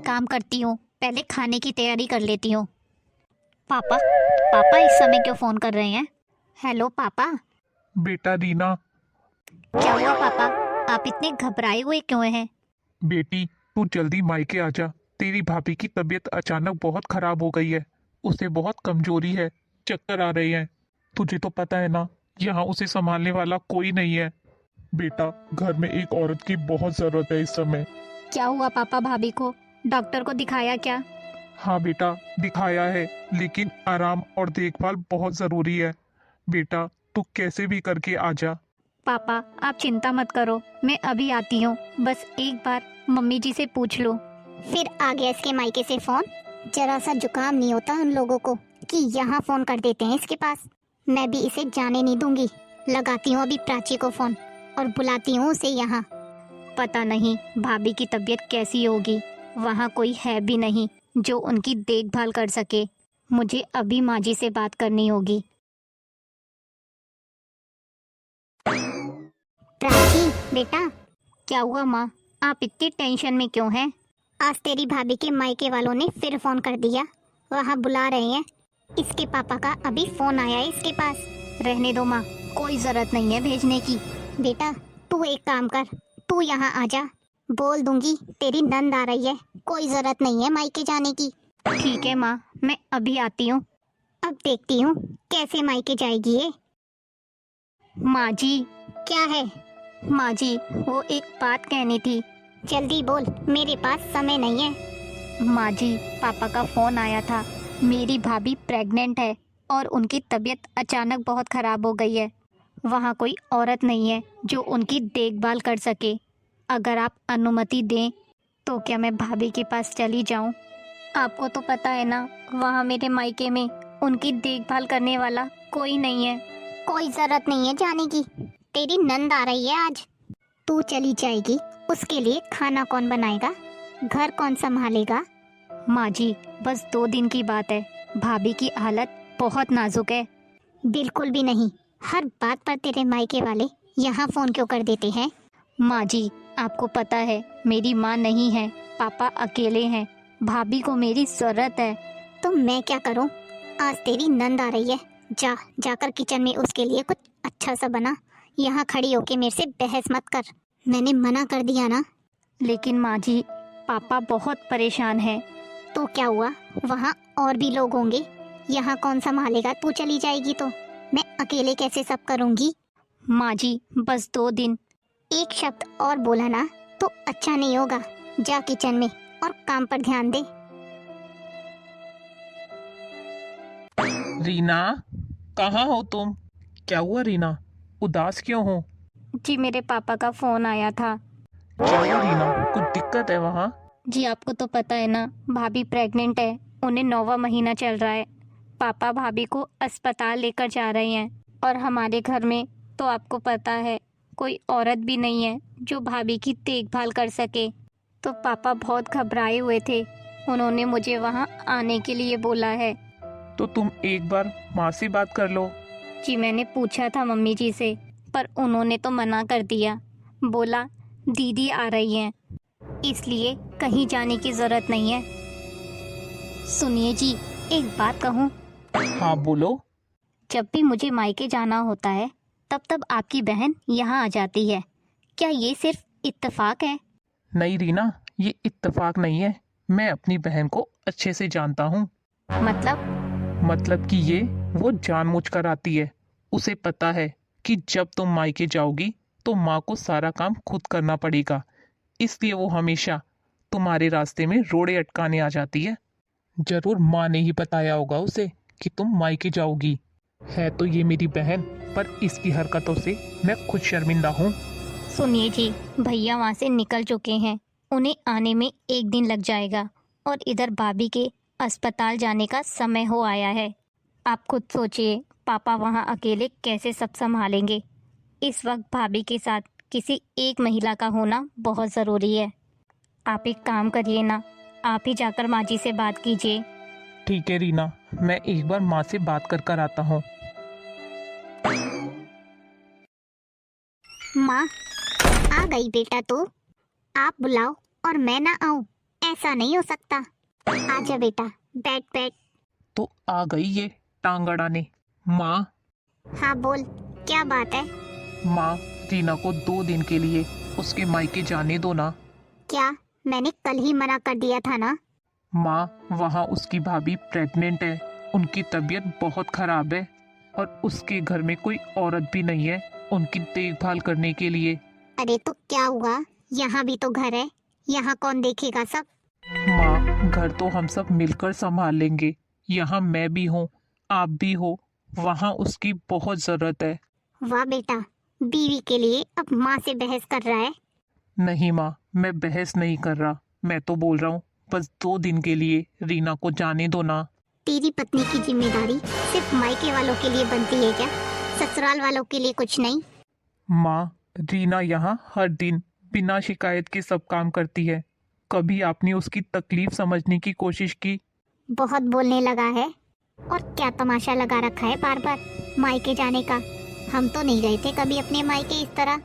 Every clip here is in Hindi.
काम करती हूँ, पहले खाने की तैयारी कर लेती हूँ। पापा पापा इस समय क्यों फ़ोन कर रहे हैं? हेलो पापा। बेटा रीना। क्या हुआ पापा? आप इतने घबराए हुए क्यों हैं? बेटी, तू जल्दी मायके आ जा। तेरी भाभी की तबीयत अचानक बहुत खराब हो गई है। उसे बहुत कमजोरी है, चक्कर आ रहे हैं। तुझे तो पता है ना, यहाँ उसे संभालने वाला कोई नहीं है। बेटा, घर में एक औरत की बहुत जरूरत है इस समय। क्या हुआ पापा भाभी को? डॉक्टर को दिखाया क्या? हाँ बेटा, दिखाया है, लेकिन आराम और देखभाल बहुत जरूरी है। बेटा, तू कैसे भी करके आ जा। पापा आप चिंता मत करो, मैं अभी आती हूँ। बस एक बार मम्मी जी से पूछ लो। फिर आ गया इसके मायके से फोन। जरा सा जुकाम नहीं होता उन लोगों को कि यहाँ फोन कर देते हैं इसके पास। मैं भी इसे जाने नहीं दूंगी। लगाती हूँ अभी प्राची को फोन और बुलाती हूँ उसे यहाँ। पता नहीं भाभी की तबीयत कैसी होगी। वहाँ कोई है भी नहीं जो उनकी देखभाल कर सके। मुझे अभी माँ जी से बात करनी होगी। प्राची बेटा, क्या हुआ माँ? आप इतनी टेंशन में क्यों हैं? आज तेरी भाभी के मायके वालों ने फिर फोन कर दिया। वहाँ बुला रहे हैं। इसके पापा का अभी फोन आया है इसके पास। रहने दो माँ, कोई जरूरत नहीं है भेजने की। बेटा तू एक काम कर, तू यहाँ आ जा। बोल दूंगी तेरी नंद आ रही है, कोई जरूरत नहीं है मायके जाने की। ठीक है माँ, मैं अभी आती हूँ। अब देखती हूँ कैसे मायके जाएगी ये। माँ जी। क्या है? माँ जी, वो एक बात कहनी थी। जल्दी बोल, मेरे पास समय नहीं है। माँ जी, पापा का फोन आया था। मेरी भाभी प्रेग्नेंट है और उनकी तबीयत अचानक बहुत खराब हो गई है। वहाँ कोई औरत नहीं है जो उनकी देखभाल कर सके। अगर आप अनुमति दें तो क्या मैं भाभी के पास चली जाऊँ? आपको तो पता है ना, वहाँ मेरे मायके में उनकी देखभाल करने वाला कोई नहीं है। कोई जरूरत नहीं है जाने की। तेरी नंद आ रही है आज, तू चली जाएगी। उसके लिए खाना कौन बनाएगा, घर कौन संभालेगा? माँ जी, बस 2 दिन की बात है। भाभी की हालत बहुत नाजुक है। बिल्कुल भी नहीं। हर बात पर तेरे मायके वाले यहाँ फोन क्यों कर देते हैं? माँ जी, आपको पता है मेरी माँ नहीं है, पापा अकेले हैं। भाभी को मेरी जरूरत है। तो मैं क्या करूँ? आज तेरी नंद आ रही है, जाकर किचन में उसके लिए कुछ अच्छा सा बना। यहाँ खड़ी होके मेरे से बहस मत कर, मैंने मना कर दिया ना। लेकिन माँ जी, पापा बहुत परेशान हैं। तो क्या हुआ, वहाँ और भी लोग होंगे। यहाँ कौन संभालेगा? तू चली जाएगी तो मैं अकेले कैसे सब करूँगी? माँ जी, बस 2 दिन। एक शब्द और बोला ना तो अच्छा नहीं होगा। जा किचन में और काम पर ध्यान दे। रीना, कहाँ हो तुम? क्या हुआ रीना, उदास क्यों हो? जी मेरे पापा का फोन आया था। क्या हुआ रीना, कुछ दिक्कत है वहाँ? जी आपको तो पता है ना, भाभी प्रेग्नेंट है। उन्हें 9वां महीना चल रहा है। पापा भाभी को अस्पताल लेकर जा रहे हैं और हमारे घर में तो आपको पता है कोई औरत भी नहीं है जो भाभी की देखभाल कर सके। तो पापा बहुत घबराए हुए थे। उन्होंने मुझे वहाँ आने के लिए बोला है। तो तुम एक बार माँ से बात कर लो। जी मैंने पूछा था मम्मी जी से, पर उन्होंने तो मना कर दिया। बोला दीदी आ रही हैं, इसलिए कहीं जाने की जरूरत नहीं है। सुनिए जी, एक बात कहूँ। हाँ बोलो। जब भी मुझे मायके जाना होता है तब तब आपकी बहन यहाँ आ जाती है। क्या ये सिर्फ इत्तेफाक है? नहीं रीना, ये इत्तेफाक नहीं है। मैं अपनी बहन को अच्छे से जानता हूँ। मतलब कि ये वो जानबूझकर आती है। उसे पता है कि जब तुम मायके जाओगी तो माँ को सारा काम खुद करना पड़ेगा, इसलिए वो हमेशा तुम्हारे रास्ते में रोड़े अटकाने आ जाती है। जरूर माँ ने ही बताया होगा उसे कि तुम मायके जाओगी। है तो ये मेरी बहन, पर इसकी हरकतों से मैं खुद शर्मिंदा हूँ। सुनिए जी, भैया वहाँ से निकल चुके हैं। उन्हें आने में 1 दिन लग जाएगा और इधर भाभी के अस्पताल जाने का समय हो आया है। आप खुद सोचिए, पापा वहाँ अकेले कैसे सब संभालेंगे। इस वक्त भाभी के साथ किसी एक महिला का होना बहुत ज़रूरी है। आप एक काम करिए ना, आप ही जाकर माँ जी से बात कीजिए। ठीक है रीना, मैं एक बार माँ से बात कर कर आता हूँ। माँ आ गई बेटा तू। आप बुलाओ और मैं ना आऊँ, ऐसा नहीं हो सकता। आजा बेटा, बैठ बैठ। तो आ गई ये टांग अड़ाने। माँ, हाँ बोल, क्या बात है? माँ, रीना को 2 दिन के लिए उसके मायके जाने दो ना। क्या? मैंने कल ही मना कर दिया था ना। माँ, वहाँ उसकी भाभी प्रेग्नेंट है, उनकी तबीयत बहुत खराब है और उसके घर में कोई औरत भी नहीं है उनकी देखभाल करने के लिए। अरे तो क्या हुआ, यहाँ भी तो घर है, यहाँ कौन देखेगा सब? माँ, घर तो हम सब मिलकर संभाल लेंगे। यहाँ मैं भी हूँ, आप भी हो, वहाँ उसकी बहुत जरूरत है। वाह बेटा, बीवी के लिए अब माँ से बहस कर रहा है। नहीं माँ, मैं बहस नहीं कर रहा, मैं तो बोल रहा हूँ बस 2 दिन के लिए रीना को जाने दो ना। तेरी पत्नी की जिम्मेदारी सिर्फ मायके वालों के लिए बनती है क्या? ससुराल वालों के लिए कुछ नहीं? माँ, रीना यहाँ हर दिन बिना शिकायत के सब काम करती है। कभी आपने उसकी तकलीफ समझने की कोशिश की? बहुत बोलने लगा है। और क्या तमाशा लगा रखा है बार बार मायके जाने का? हम तो नहीं गए थे कभी अपने मायके इस तरह।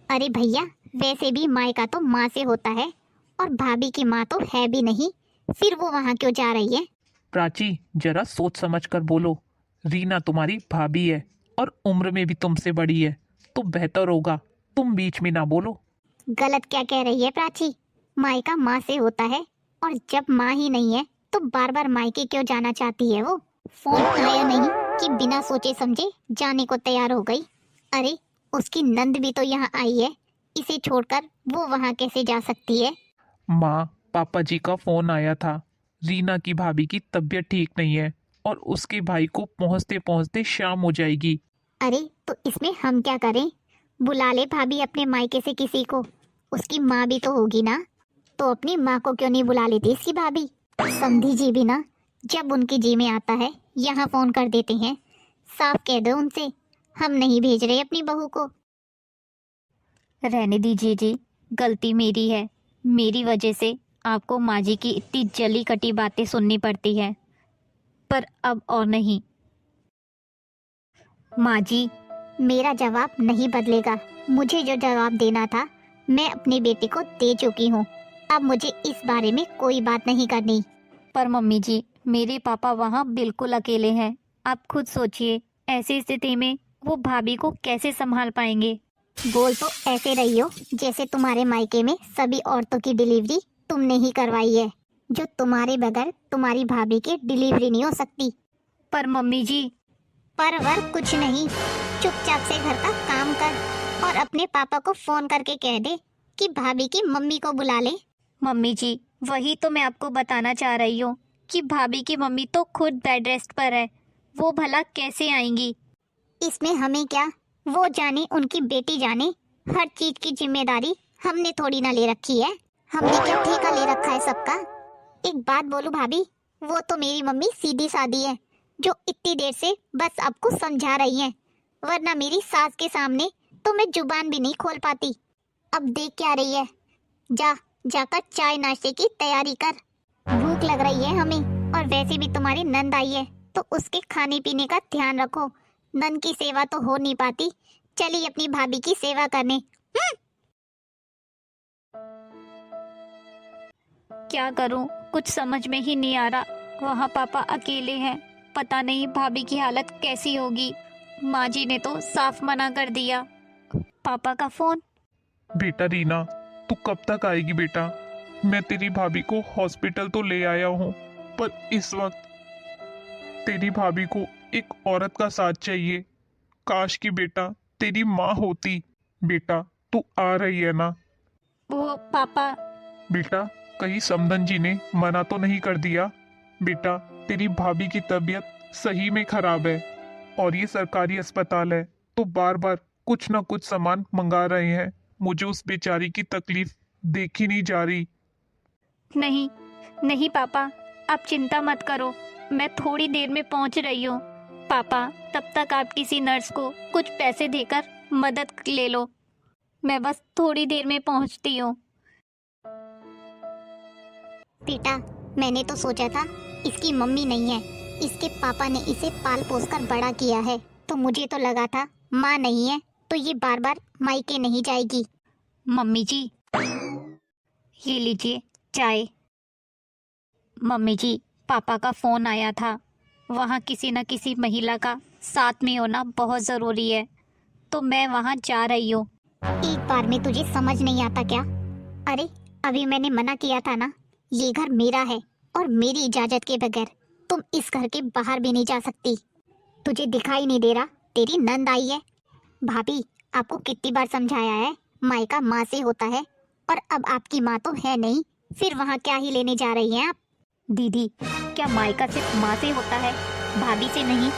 अरे भैया, वैसे भी मायका तो माँ से होता है, और भाभी की माँ तो है भी नहीं, फिर वो वहाँ क्यों जा रही है? प्राची, जरा सोच समझ कर बोलो। रीना तुम्हारी भाभी है और उम्र में भी तुमसे बड़ी है, तो बेहतर होगा तुम बीच में ना बोलो। गलत क्या कह रही है प्राची? मायका माँ से होता है, और जब माँ ही नहीं है तो बार बार मायके क्यों जाना चाहती है वो? फोन आया नहीं कि बिना सोचे समझे जाने को तैयार हो गई। अरे उसकी नंद भी तो यहाँ आई है, इसे छोड़कर वो वहाँ कैसे जा सकती है? माँ, पापा जी का फोन आया था। रीना की भाभी की तबीयत ठीक नहीं है और उसके भाई को पहुँचते पहुँचते शाम हो जाएगी। अरे तो इसमें हम क्या करें? बुला ले भाभी अपने मायके से किसी को, उसकी माँ भी तो होगी ना। तो अपनी माँ को क्यों नहीं बुला लेती इसकी भाभी? समधी जी भी ना, जब उनकी जी में आता है यहाँ फोन कर देते हैं। साफ कह दो उनसे, हम नहीं भेज रहे अपनी बहू को। रहने दीजिए जी, गलती मेरी है। मेरी वजह से आपको माँ जी की इतनी जली कटी बातें सुननी पड़ती है, पर अब और नहीं। माँ जी, मेरा जवाब नहीं बदलेगा। मुझे जो जवाब देना था मैं अपनी बेटी को दे चुकी हूँ। अब मुझे इस बारे में कोई बात नहीं करनी। पर मम्मी जी, मेरे पापा वहाँ बिल्कुल अकेले हैं। आप खुद सोचिए, ऐसी स्थिति में वो भाभी को कैसे संभाल पाएंगे? बोल तो ऐसे रही हो जैसे तुम्हारे मायके में सभी औरतों की डिलीवरी तुमने ही करवाई है, जो तुम्हारे बगैर तुम्हारी भाभी की डिलीवरी नहीं हो सकती। पर मम्मी जी। पर वर कुछ नहीं, चुपचाप से घर का काम कर और अपने पापा को फोन करके कह दे कि भाभी की मम्मी को बुला ले। मम्मी जी, वही तो मैं आपको बताना चाह रही हूँ कि भाभी की मम्मी तो खुद बेड रेस्ट पर है, वो भला कैसे आएंगी? इसमें हमें क्या, वो जाने उनकी बेटी जाने। हर चीज की जिम्मेदारी हमने थोड़ी ना ले रखी है। हमने क्या ठेका ले रखा है सबका? एक बात बोलूं भाभी, वो तो मेरी मम्मी सीधी सादी है, जो इतनी देर से बस आपको समझा रही है, वरना मेरी सास के सामने तो मैं जुबान भी नहीं खोल पाती। अब देख क्या रही है, जाकर चाय नाश्ते की तैयारी कर। भूख लग रही है हमें, और वैसे भी तुम्हारी नंद आई है तो उसके खाने पीने का ध्यान रखो। नंद की सेवा तो हो नहीं पाती, चली अपनी भाभी की सेवा करने। क्या करूं, कुछ समझ में ही नहीं आ रहा। वहाँ पापा अकेले हैं, पता नहीं भाभी की हालत कैसी होगी। माँ जी ने तो साफ मना कर दिया। पापा का फोन। बेटा रीना, तू कब तक आएगी बेटा? मैं तेरी भाभी को हॉस्पिटल तो ले आया हूँ, पर इस वक्त तेरी भाभी को एक औरत का साथ चाहिए। काश कि बेटा तेरी माँ होती। बेटा तू आ रही है ना? वो पापा। बेटा, कहीं समधन जी ने मना तो नहीं कर दिया? बेटा, तेरी भाभी की तबीयत सही में खराब है और ये सरकारी अस्पताल है, तो बार बार कुछ ना कुछ सामान मंगा रहे हैं। मुझे उस बेचारी की तकलीफ देखी नहीं जा रही। नहीं नहीं पापा, आप चिंता मत करो, मैं थोड़ी देर में पहुंच रही हूँ। पापा, तब तक आप किसी नर्स को कुछ पैसे देकर मदद ले लो। मैं बस थोड़ी देर में पहुंचती हूँ। बेटा, मैंने तो सोचा था इसकी मम्मी नहीं है, इसके पापा ने इसे पाल पोस कर बड़ा किया है, तो मुझे तो लगा था माँ नहीं है तो ये बार बार मायके नहीं जाएगी। मम्मी जी, ये लीजिए चाय। मम्मी जी, पापा का फ़ोन आया था। वहाँ किसी न किसी महिला का साथ में होना बहुत ज़रूरी है, तो मैं वहाँ जा रही हूँ। एक बार में तुझे समझ नहीं आता क्या? अरे अभी मैंने मना किया था ना, ये घर मेरा है और मेरी इजाजत के बगैर तुम इस घर के बाहर भी नहीं जा सकती। तुझे दिखाई नहीं दे रहा तेरी नंद आई है? भाभी, आपको कितनी बार समझाया है, मायका माँ से होता है, और अब आपकी माँ तो है नहीं, फिर वहाँ क्या ही लेने जा रही हैं आप? दीदी, क्या मायका सिर्फ माँ से होता है, भाभी से नहीं?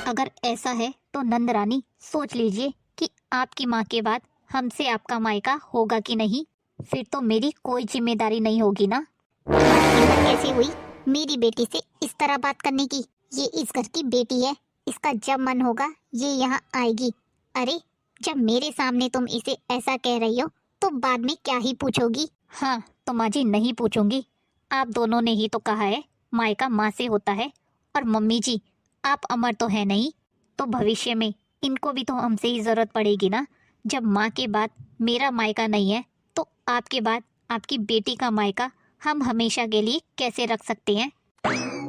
अगर ऐसा है तो नंद रानी सोच लीजिए कि आपकी माँ के बाद हमसे आपका मायका होगा कि नहीं। फिर तो मेरी कोई जिम्मेदारी नहीं होगी ना। हिम्मत कैसे हुई मेरी बेटी से इस तरह बात करने की? ये इस घर की बेटी है, इसका जब मन होगा ये यहाँ आएगी। अरे जब मेरे सामने तुम इसे ऐसा कह रही हो तो बाद में क्या ही पूछोगी? हाँ तो माँ जी, नहीं पूछूंगी। आप दोनों ने ही तो कहा है मायका माँ से होता है। और मम्मी जी, आप अमर तो है नहीं, तो भविष्य में इनको भी तो हमसे ही ज़रूरत पड़ेगी ना। जब माँ के बाद मेरा मायका नहीं है, तो आपके बाद आपकी बेटी का मायका हम हमेशा के लिए कैसे रख सकते हैं?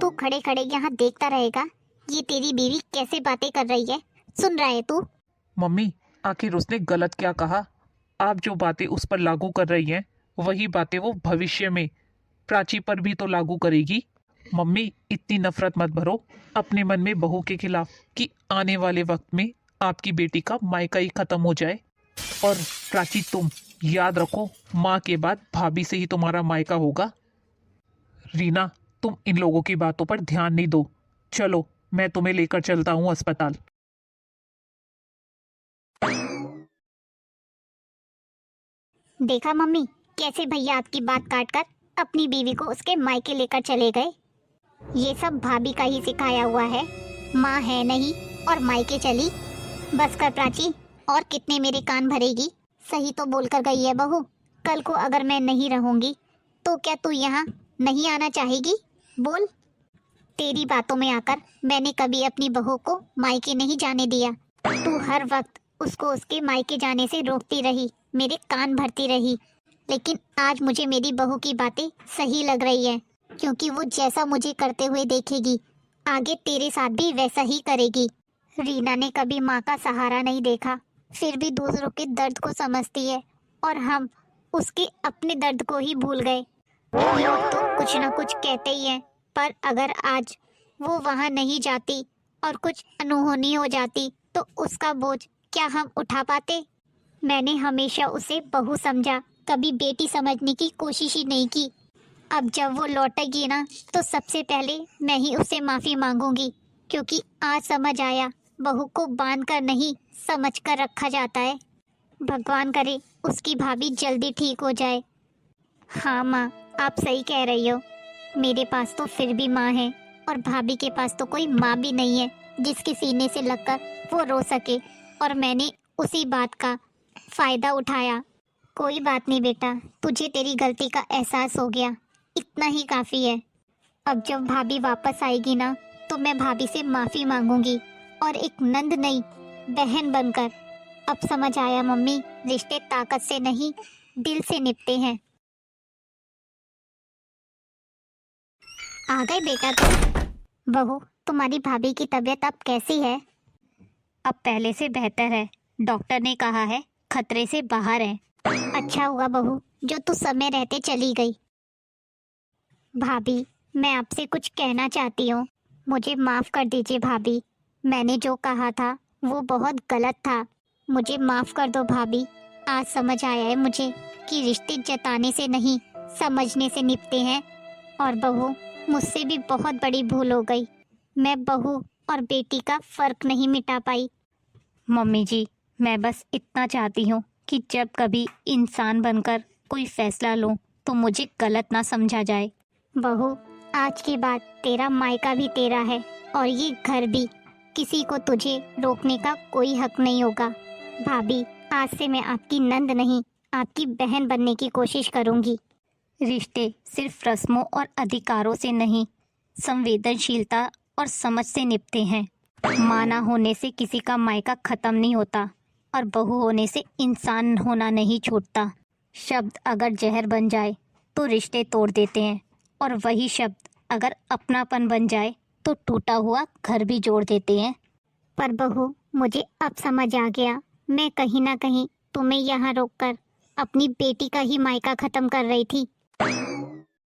तू खड़े खड़े यहाँ देखता रहेगा ये तेरी बीवी कैसे बातें कर रही है? सुन रहा है तू? मम्मी, आखिर उसने गलत क्या कहा? आप जो बातें उस पर लागू कर रही हैं, वही बातें वो भविष्य में प्राची पर भी तो लागू करेगी। मम्मी, इतनी नफरत मत भरो अपने मन में बहू के खिलाफ कि आने वाले वक्त में आपकी बेटी का मायका ही खत्म हो जाए। और प्राची, तुम याद रखो, माँ के बाद भाभी से ही तुम्हारा मायका होगा। रीना, तुम इन लोगों की बातों पर ध्यान नहीं दो। चलो, मैं तुम्हें लेकर चलता हूँ अस्पताल। देखा मम्मी, कैसे भैया आपकी बात काट कर अपनी बीवी को उसके मायके लेकर चले गए। ये सब भाभी का ही सिखाया हुआ है। माँ है नहीं और मायके चली। बस कर प्राची, और कितने मेरे कान भरेगी? सही तो बोल कर गई है बहू। कल को अगर मैं नहीं रहूंगी तो क्या तू यहाँ नहीं आना चाहेगी? बोल। तेरी बातों में आकर मैंने कभी अपनी बहू को मायके नहीं जाने दिया। तू हर वक्त उसको उसके मायके जाने से रोकती रही, मेरे कान भरती रही। लेकिन आज मुझे मेरी बहू की बातें सही लग रही है, क्योंकि वो जैसा मुझे करते हुए देखेगी आगे तेरे साथ भी वैसा ही करेगी। रीना ने कभी माँ का सहारा नहीं देखा, फिर भी दूसरों के दर्द को समझती है, और हम उसके अपने दर्द को ही भूल गए। लोग तो कुछ ना कुछ कहते ही हैं, पर अगर आज वो वहाँ नहीं जाती और कुछ अनहोनी हो जाती तो उसका बोझ क्या हम उठा पाते? मैंने हमेशा उसे बहू समझा, कभी बेटी समझने की कोशिश ही नहीं की। अब जब वो लौटेगी ना, तो सबसे पहले मैं ही उससे माफ़ी मांगूंगी, क्योंकि आज समझ आया बहू को बांध कर नहीं समझ कर रखा जाता है। भगवान करे उसकी भाभी जल्दी ठीक हो जाए। हाँ माँ, आप सही कह रही हो। मेरे पास तो फिर भी माँ है, और भाभी के पास तो कोई माँ भी नहीं है जिसके सीने से लगकर वो रो सके, और मैंने उसी बात का फायदा उठाया। कोई बात नहीं बेटा, तुझे तेरी गलती का एहसास हो गया, इतना ही काफ़ी है। अब जब भाभी वापस आएगी ना, तो मैं भाभी से माफ़ी मांगूंगी, और एक नंद नहीं बहन बनकर। अब समझ आया मम्मी, रिश्ते ताकत से नहीं दिल से निपटे हैं। आ गए बेटा तुम। बहू, तुम्हारी भाभी की तबीयत अब कैसी है? अब पहले से बेहतर है, डॉक्टर ने कहा है खतरे से बाहर है। अच्छा हुआ बहू जो तू समय रहते चली गई। भाभी, मैं आपसे कुछ कहना चाहती हूँ, मुझे माफ़ कर दीजिए भाभी। मैंने जो कहा था वो बहुत गलत था, मुझे माफ़ कर दो भाभी। आज समझ आया है मुझे कि रिश्ते जताने से नहीं समझने से निपटे हैं। और बहू, मुझसे भी बहुत बड़ी भूल हो गई, मैं बहू और बेटी का फ़र्क नहीं मिटा पाई। मम्मी जी, मैं बस इतना चाहती हूँ कि जब कभी इंसान बनकर कोई फैसला लूँ तो मुझे गलत ना समझा जाए। बहू, आज के बाद तेरा मायका भी तेरा है, और ये घर भी। किसी को तुझे रोकने का कोई हक नहीं होगा। भाभी, आज से मैं आपकी नंद नहीं, आपकी बहन बनने की कोशिश करूँगी। रिश्ते सिर्फ रस्मों और अधिकारों से नहीं, संवेदनशीलता और समझ से निपटे हैं। माँ ना होने से किसी का मायका खत्म नहीं होता, और बहू होने से इंसान होना नहीं छूटता। शब्द अगर जहर बन जाए तो रिश्ते तोड़ देते हैं, और वही शब्द अगर अपनापन बन जाए तो टूटा हुआ घर भी जोड़ देते हैं। पर बहू, मुझे अब समझ आ गया, मैं कहीं ना कहीं तुम्हें यहाँ रोककर अपनी बेटी का ही मायका खत्म कर रही थी।